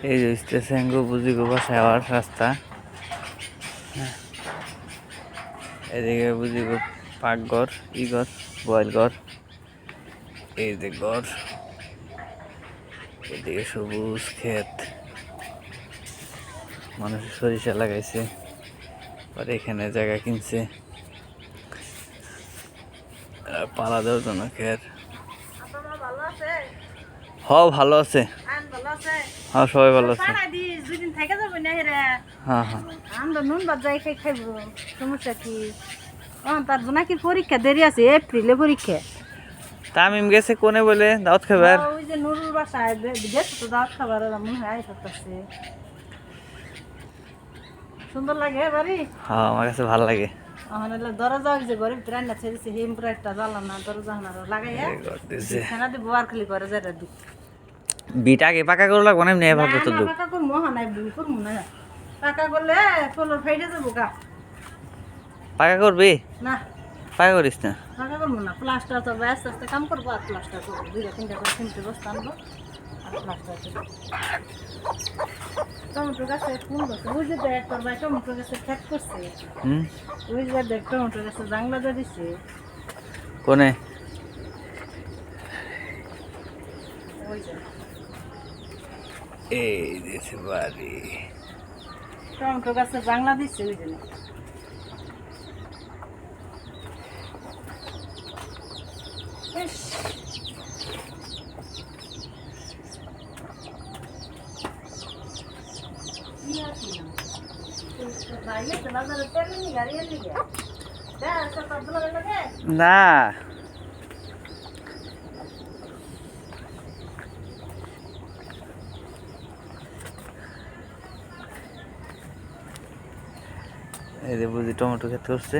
এই যে স্টেশনগো বুঝিগো বাসায় আওয়ার রাস্তা। এদিকে বুঝিগো পাকঘর, ইঘর, গোয়াল ঘর। এই যে ঘর, এদিকে সবুজ ক্ষেত, মানুষ সরিষা লাগাইছে, পরে এখানে জায়গা কিনছে পালা দেওয়ার জন্য ক্ষেত। হ ভালো আছে, হ্যাঁ সবাই ভালো আছে। হ্যাঁ হ্যাঁ আমরা নুন বাদ যাই খাই খাইব, সমস্যা কি? তার জন্য কি পরীক্ষা দেরি আছে, এপ্রিলে পরীক্ষা। তামিম গেছে কোনে বলে দাওয়াত খাবার। ওই যে নুরুর বাসায় গেছে তো দাওয়াত খাবার, মনে হয় আইসে। সুন্দর লাগে বাড়ি। হ্যাঁ আমার কাছে ভালো লাগে। আমার দরজা যে ঘরে ভিতরে রান্না ছেড়েছে হিম পুরো একটা জ্বালাম না, দরজা লাগাইয়া খানা দিব আর খালি করে যেটা দিই। বিটা আগে পাকা করে লাগবো না, এমনি ভাবছো তো দুঃখ। পাকা করবো নাই বুড়ি করবো না, পাকা করলে ফলর ফাইডে যাবো গা। পাকা করবি? না পাকা করিস না। পাকা করবো না, প্লাস্টার তো আস্তে আস্তে কাম করবো, আর প্লাস্টার করবো 2-3টা করে 3টে বস্তা আনবো আর প্লাস্টার করবো। টমেটো গাছে ফুল গাছে ওই যে দেখ তোর ভাই টমেটো গাছে খ্যাত করছে, ওই যে দেখ টমেটো গাছে জাংলা দিয়ে দিছে। কোনে? ওই যে এই দিয়েছে বাড়ি, টমেটো গাছে জাংলা দিচ্ছে ওই জন্য। না এই যে বুঝি টমেটো খেতে করছে।